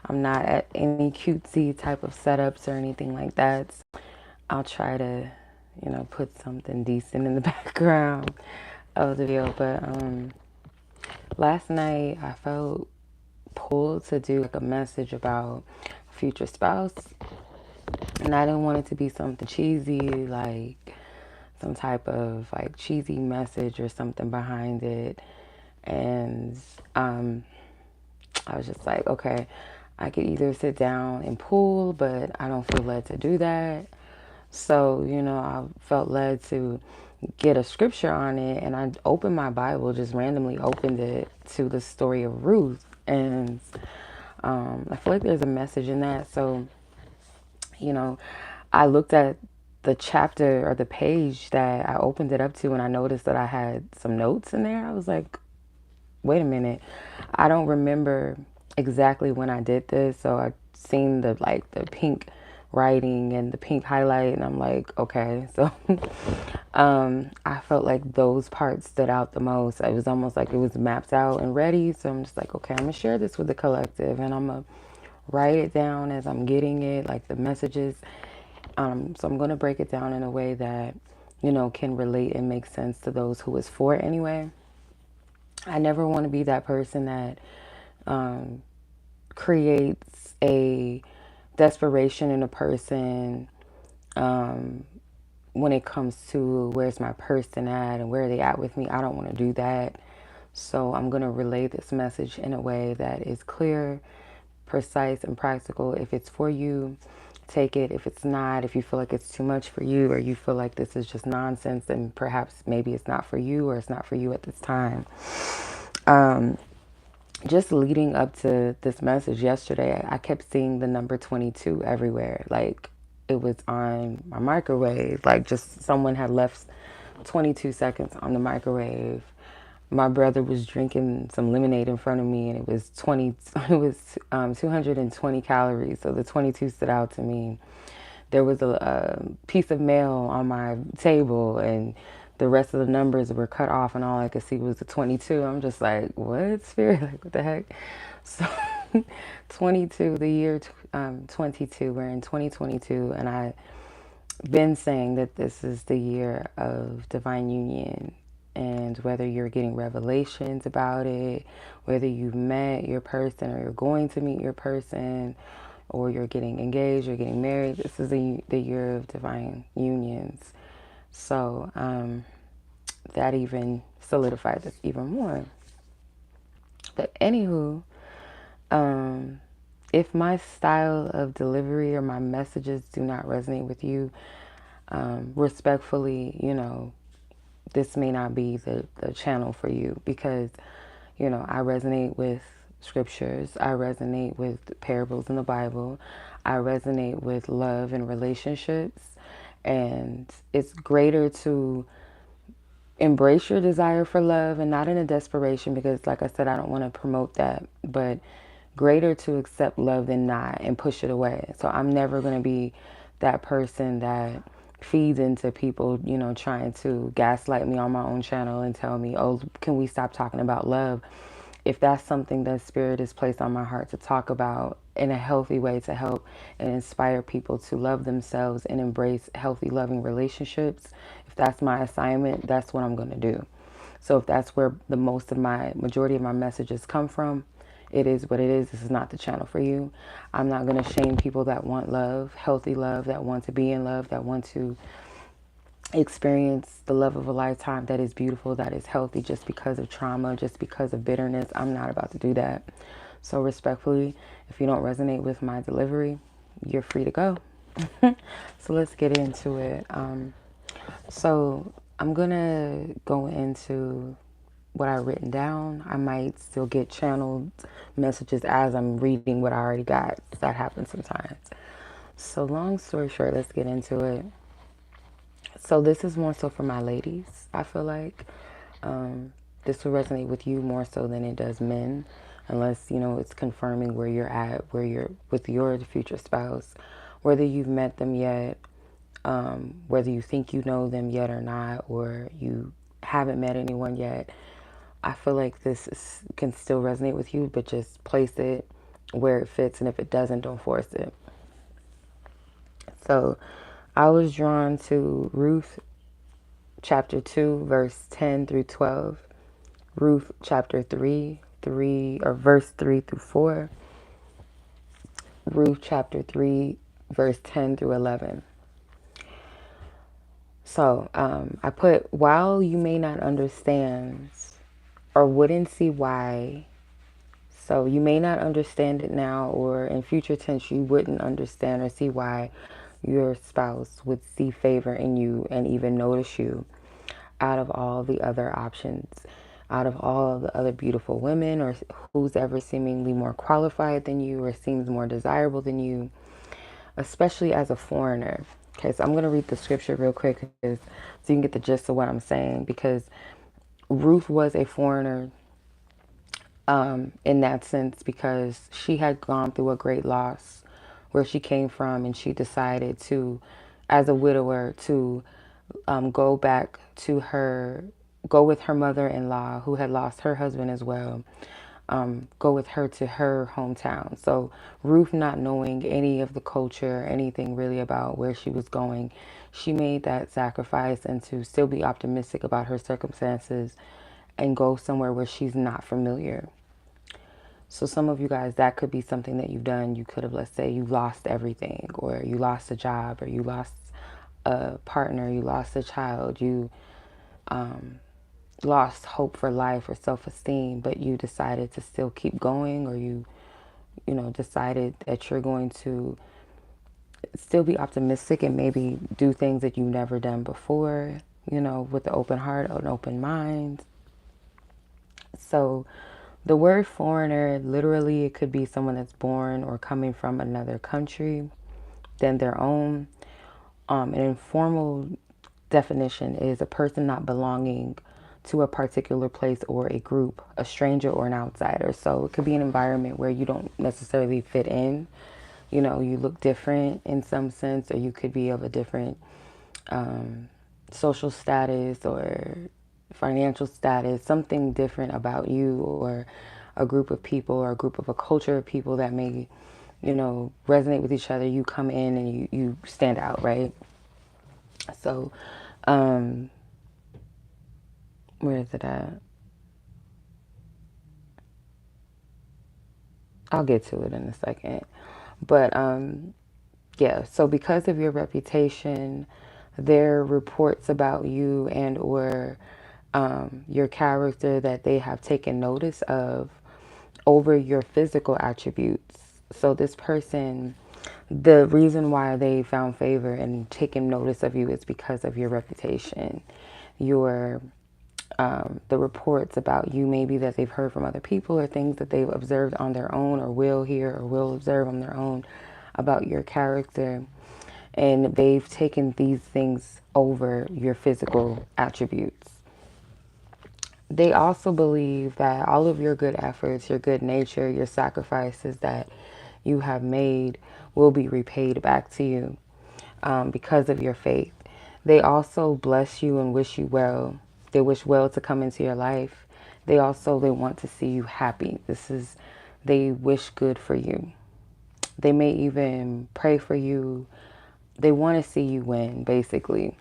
I'm not at any cutesy type of setups or anything like that. I'll try to, put something decent in the background of the video. But last night I felt pulled to do like a message about future spouse, and I didn't want it to be something cheesy, like some type of like cheesy message or something behind it. And I was just like, okay, I could either sit down and pull, but I don't feel led to do that. So, I felt led to get a scripture on it, and I opened my Bible, just randomly opened it to the story of Ruth. And I feel like there's a message in that. So, you know, I looked at the chapter or the page that I opened it up to, and I noticed that I had some notes in there. I was like, wait a minute, I don't remember exactly when I did this. So I seen the pink writing and the pink highlight, and I'm like, okay. So I felt like those parts stood out the most. It was almost like it was mapped out and ready. So I'm just like, okay, I'm gonna share this with the collective, and I'm gonna write it down as I'm getting it, like the messages. So I'm gonna break it down in a way that can relate and make sense to those who it's for anyway. I never want to be that person that creates a desperation in a person when it comes to where's my person at and where are they at with me. I don't want to do that. So I'm going to relay this message in a way that is clear, precise, and practical. If it's for you, take it. If it's not, if you feel like it's too much for you, or you feel like this is just nonsense, then perhaps maybe it's not for you, or it's not for you at this time. Just leading up to this message yesterday, I kept seeing the number 22 everywhere. Like it was on my microwave. Like just someone had left 22 seconds on the microwave. My brother was drinking some lemonade in front of me, and it was 220 calories. So the 22 stood out to me. There was a piece of mail on my table, and the rest of the numbers were cut off, and all I could see was the 22. I'm just like, what, spirit? Like, what the heck? So 22, the year 22, we're in 2022, and I've been saying that this is the year of divine union. And whether you're getting revelations about it, whether you've met your person or you're going to meet your person, or you're getting engaged or getting married, this is the year of divine unions. So that even solidified this even more. But anywho, if my style of delivery or my messages do not resonate with you, respectfully, this may not be the channel for you, because, I resonate with scriptures. I resonate with parables in the Bible. I resonate with love and relationships. And it's greater to embrace your desire for love, and not in a desperation, because like I said, I don't want to promote that, but greater to accept love than not and push it away. So I'm never going to be that person that feeds into people, trying to gaslight me on my own channel and tell me, oh, can we stop talking about love? If that's something that Spirit has placed on my heart to talk about in a healthy way, to help and inspire people to love themselves and embrace healthy, loving relationships, if that's my assignment, that's what I'm going to do. So if that's where the majority of my messages come from, it is what it is. This is not the channel for you. I'm not going to shame people that want love, healthy love, that want to be in love, that want to experience the love of a lifetime that is beautiful, that is healthy, just because of trauma, just because of bitterness. I'm not about to do that. So respectfully, if you don't resonate with my delivery, you're free to go. So let's get into it. So I'm gonna go into what I've written down. I might still get channeled messages as I'm reading what I already got. That happens sometimes. So long story short, let's get into it. So this is more so for my ladies. I feel like this will resonate with you more so than it does men, unless it's confirming where you're at, where you're with your future spouse, whether you've met them yet, whether you think you know them yet or not, or you haven't met anyone yet. I feel like can still resonate with you, but just place it where it fits, and if it doesn't, don't force it. So I was drawn to Ruth chapter 2, verse 10 through 12, Ruth chapter 3, 3 or verse 3 through 4, Ruth chapter 3, verse 10 through 11. So I put, while you may not understand or wouldn't see why, so you may not understand it now, or in future tense, you wouldn't understand or see why your spouse would see favor in you and even notice you out of all the other options, out of all of the other beautiful women, or who's ever seemingly more qualified than you or seems more desirable than you, especially as a foreigner. Okay, so I'm going to read the scripture real quick so you can get the gist of what I'm saying, because Ruth was a foreigner in that sense, because she had gone through a great loss where she came from, and she decided to, as a widower, to go back to go with her mother-in-law who had lost her husband as well, go with her to her hometown. So Ruth, not knowing any of the culture, anything really about where she was going, she made that sacrifice, and to still be optimistic about her circumstances and go somewhere where she's not familiar. So some of you guys, that could be something that you've done. You could have, let's say you lost everything, or you lost a job, or you lost a partner, you lost a child, you lost hope for life or self-esteem, but you decided to still keep going, or you decided that you're going to still be optimistic and maybe do things that you've never done before, with an open heart, an open mind. So the word foreigner, literally, it could be someone that's born or coming from another country than their own. An informal definition is a person not belonging to a particular place or a group, a stranger or an outsider. So it could be an environment where you don't necessarily fit in. You look different in some sense, or you could be of a different social status or financial status, something different about you, or a group of people, or a culture of people that may, resonate with each other. You come in and you stand out, right? So, where is it at? I'll get to it in a second. But yeah, so because of your reputation, there are reports about you and or your character that they have taken notice of over your physical attributes. So this person, the reason why they found favor and taken notice of you is because of your reputation, your the reports about you maybe that they've heard from other people, or things that they've observed on their own, or will hear or will observe on their own about your character. And they've taken these things over your physical attributes. They also believe that all of your good efforts, your good nature, your sacrifices that you have made will be repaid back to you because of your faith. They also bless you and wish you well. They wish well to come into your life. They want to see you happy. They wish good for you. They may even pray for you. They want to see you win, basically.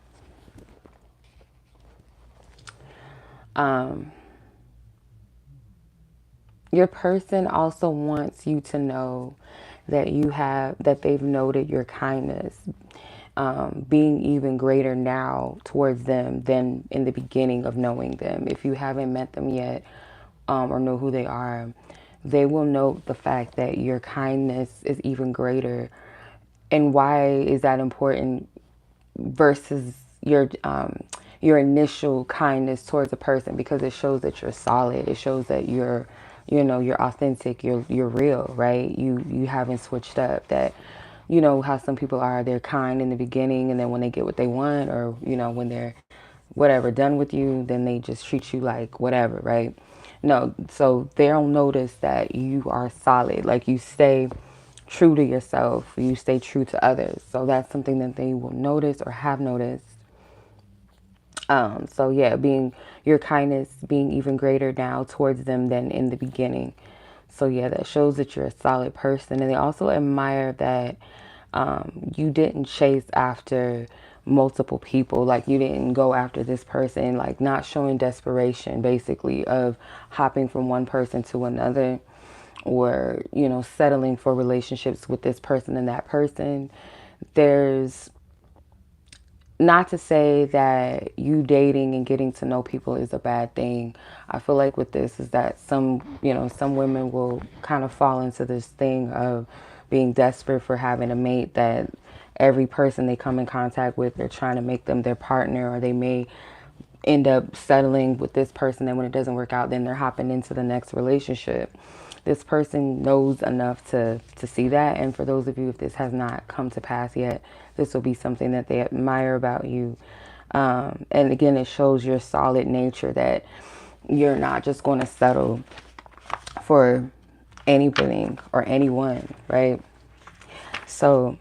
Your person also wants you to know that they've noted your kindness, being even greater now towards them than in the beginning of knowing them. If you haven't met them yet, or know who they are, they will note the fact that your kindness is even greater. And why is that important versus your initial kindness towards a person? Because it shows that you're solid. It shows that you're authentic. You're real, right? You haven't switched up. That how some people are, they're kind in the beginning, and then when they get what they want, or when they're whatever done with you, then they just treat you like whatever, right? No, so they'll notice that you are solid. Like, you stay true to yourself, you stay true to others. So that's something that they will notice or have noticed. So yeah, being your kindness being even greater now towards them than in the beginning. So yeah, that shows that you're a solid person. And they also admire that you didn't chase after multiple people. Like you didn't go after this person, like not showing desperation basically of hopping from one person to another, or, you know, settling for relationships with this person and that person. There's, not to say that you dating and getting to know people is a bad thing. I feel like with this is that some, you know, some women will kind of fall into this thing of being desperate for having a mate, that every person they come in contact with, they're trying to make them their partner, or they may end up settling with this person, and when it doesn't work out, then they're hopping into the next relationship. This person knows enough to see that, and for those of you, if this has not come to pass yet, this will be something that they admire about you. And again, it shows your solid nature, that you're not just going to settle for anything or anyone, right? So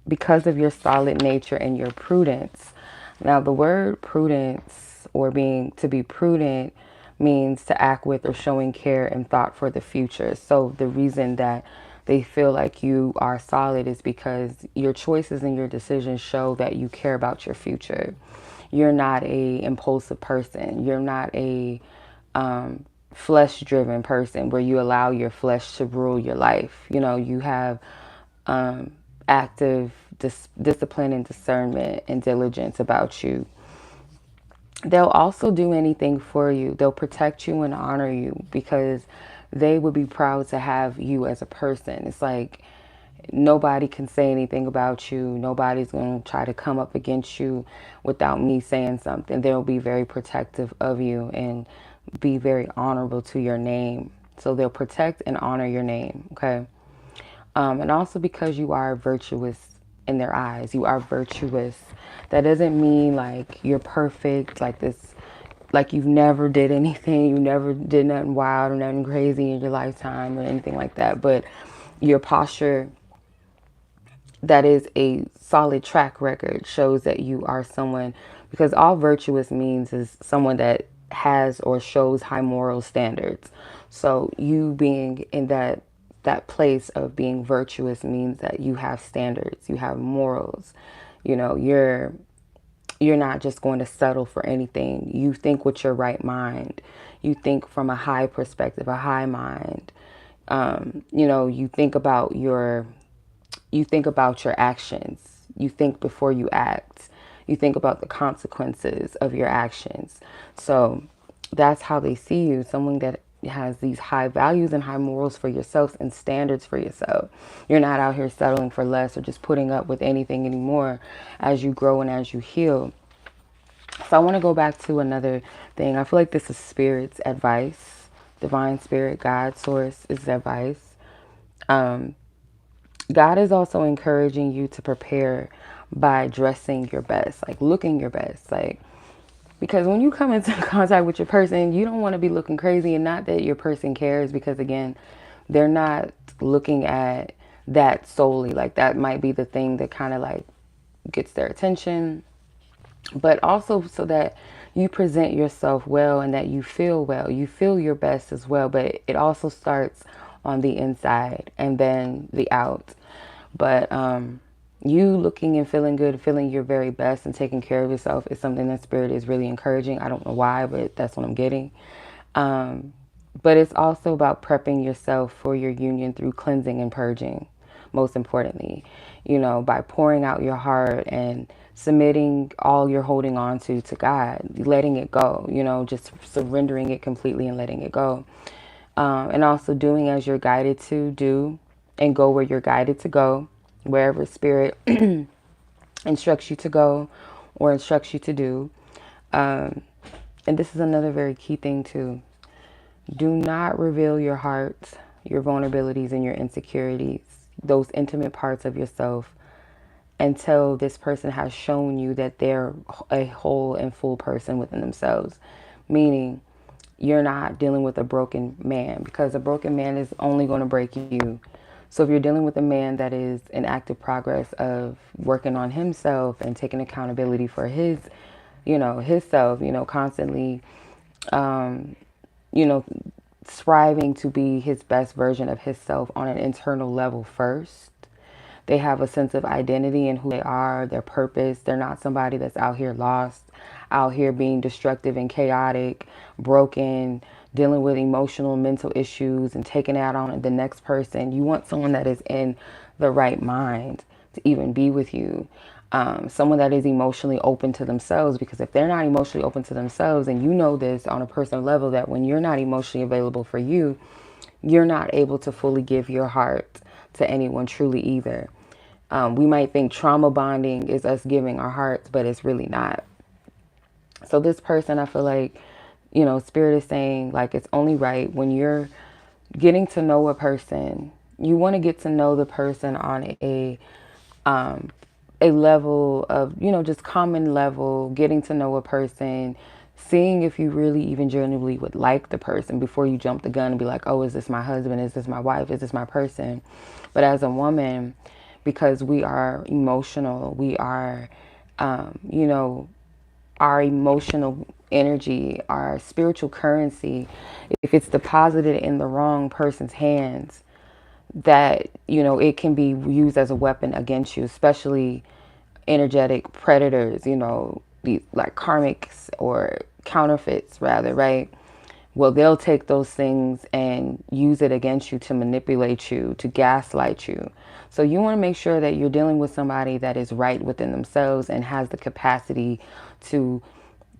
because of your solid nature and your prudence. Now, the word prudence, or being to be prudent, means to act with or showing care and thought for the future. So the reason that they feel like you are solid is because your choices and your decisions show that you care about your future. You're not a impulsive person. You're not a flesh driven person where you allow your flesh to rule your life. You know, you have active discipline and discernment and diligence about you. They'll also do anything for you. They'll protect you and honor you because they would be proud to have you as a person. It's like nobody can say anything about you. Nobody's going to try to come up against you without me saying something. They'll be very protective of you and be very honorable to your name. So they'll protect and honor your name, okay? And also because you are virtuous in their eyes. You are virtuous. That doesn't mean like you're perfect, like this, like you've never did anything, you never did nothing wild or nothing crazy in your lifetime or anything like that. But your posture, that is a solid track record, shows that you are someone, because all virtuous means is someone that has or shows high moral standards. So you being in that place of being virtuous means that you have standards, you have morals. You know, you're not just going to settle for anything. You think with your right mind. You think from a high perspective, a high mind. You know, you think about your actions. You think before you act. You think about the consequences of your actions. So that's how they see you, someone that has these high values and high morals for yourself and standards for yourself. You're not out here settling for less or just putting up with anything anymore as you grow and as you heal. So I want to go back to another thing. I feel like this is spirit's advice. Divine spirit, God, source is advice. God is also encouraging you to prepare by dressing your best, like looking your best, like, because when you come into contact with your person, you don't want to be looking crazy, and not that your person cares, because again, they're not looking at that solely. Like that might be the thing that kind of like gets their attention, but also so that you present yourself well and that you feel well. You feel your best as well, but it also starts on the inside and then the out. But you looking and feeling good, feeling your very best and taking care of yourself is something that Spirit is really encouraging. I don't know why, but that's what I'm getting. But it's also about prepping yourself for your union through cleansing and purging, most importantly, you know, by pouring out your heart and submitting all you're holding on to God, letting it go, you know, just surrendering it completely and letting it go. And also doing as you're guided to do and go where you're guided to go, wherever Spirit instructs you to go or instructs you to do. And this is another very key thing too. Do not reveal your heart, your vulnerabilities, and your insecurities, those intimate parts of yourself, until this person has shown you that they're a whole and full person within themselves. Meaning, you're not dealing with a broken man, because a broken man is only going to break you. So if you're dealing with a man that is in active progress of working on himself and taking accountability for his, you know, his self, you know, constantly, you know, striving to be his best version of himself on an internal level first. They have a sense of identity in who they are, their purpose. They're not somebody that's out here lost, out here being destructive and chaotic, broken, dealing with emotional and mental issues and taking it out on the next person. You want someone that is in the right mind to even be with you. Someone that is emotionally open to themselves, because if they're not emotionally open to themselves, and you know this on a personal level, that when you're not emotionally available for you, you're not able to fully give your heart to anyone truly either. We might think trauma bonding is us giving our hearts, but it's really not. So this person, I feel like, Spirit is saying, like, it's only right when you're getting to know a person, you want to get to know the person on a level of, just common level, getting to know a person, seeing if you really even genuinely would like the person before you jump the gun and be like, oh, is this my husband? Is this my wife? Is this my person? But as a woman, because we are emotional, we are, our emotional energy, our spiritual currency, if it's deposited in the wrong person's hands, that, it can be used as a weapon against you, especially energetic predators, these like karmics or counterfeits rather, right? Well, they'll take those things and use it against you to manipulate you, to gaslight you. So you want to make sure that you're dealing with somebody that is right within themselves and has the capacity to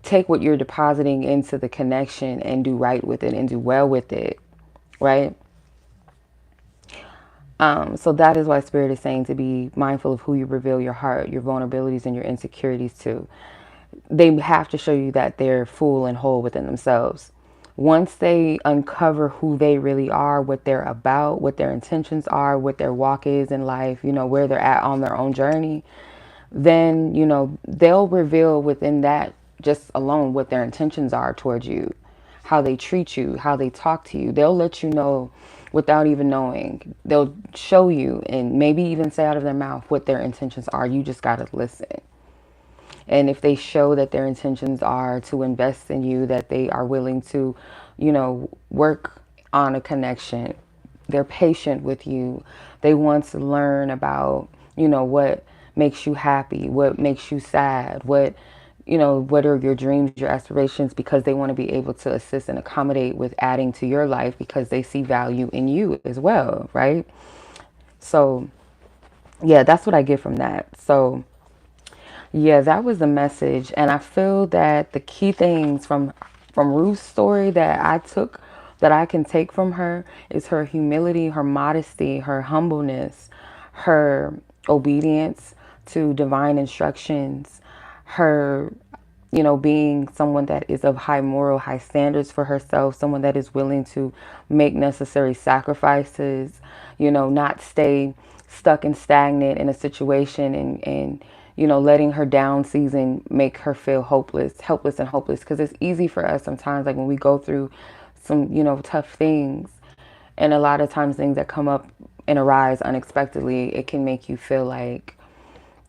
take what you're depositing into the connection and do right with it and do well with it, right? So that is why Spirit is saying to be mindful of who you reveal your heart, your vulnerabilities, and your insecurities to. They have to show you that they're full and whole within themselves. Once they uncover who they really are, what they're about, what their intentions are, what their walk is in life, where they're at on their own journey, then, they'll reveal within that just alone what their intentions are towards you, how they treat you, how they talk to you. They'll let you know without even knowing. They'll show you and maybe even say out of their mouth what their intentions are. You just got to listen. And if they show that their intentions are to invest in you, that they are willing to, work on a connection, they're patient with you, they want to learn about, what makes you happy, what makes you sad, what are your dreams, your aspirations, because they want to be able to assist and accommodate with adding to your life because they see value in you as well, right? So, yeah, that's what I get from that. So, yeah, that was the message. And I feel that the key things from Ruth's story that I can take from her is her humility, her modesty, her humbleness, her obedience to divine instructions, her, being someone that is of high moral, high standards for herself, someone that is willing to make necessary sacrifices, not stay stuck and stagnant in a situation and letting her down season make her feel helpless and hopeless. Because it's easy for us sometimes, like when we go through some, tough things, and a lot of times things that come up and arise unexpectedly, it can make you feel like,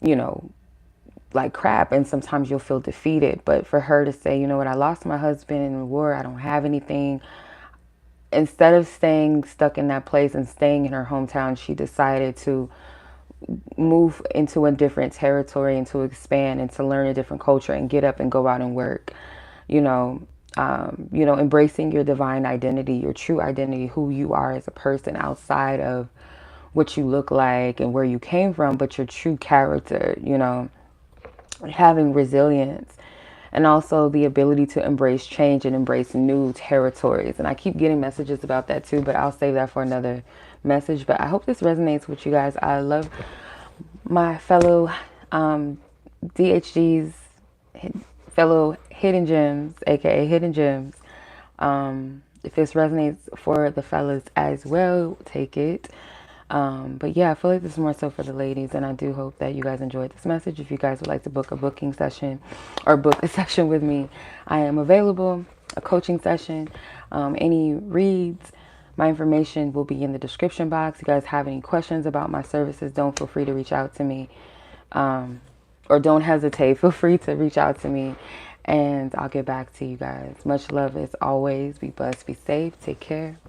you know, like crap. And sometimes you'll feel defeated. But for her to say, you know what, I lost my husband in the war, I don't have anything. Instead of staying stuck in that place and staying in her hometown, she decided to move into a different territory and to expand and to learn a different culture and get up and go out and work, embracing your divine identity, your true identity, who you are as a person outside of what you look like and where you came from, but your true character, having resilience and also the ability to embrace change and embrace new territories. And I keep getting messages about that too, but I'll save that for another message. But I hope this resonates with you guys. I love my fellow DHGs, fellow hidden gems, aka hidden gems. If this resonates for the fellas as well, take it. But yeah, I feel like this is more so for the ladies, and I do hope that you guys enjoyed this message. If you guys would like to book a booking session or book a session with me, I am available, a coaching session, any reads. My information will be in the description box. If you guys have any questions about my services, don't feel free to reach out to me, or don't hesitate. Feel free to reach out to me. And I'll get back to you guys. Much love as always. Be blessed, be safe, take care.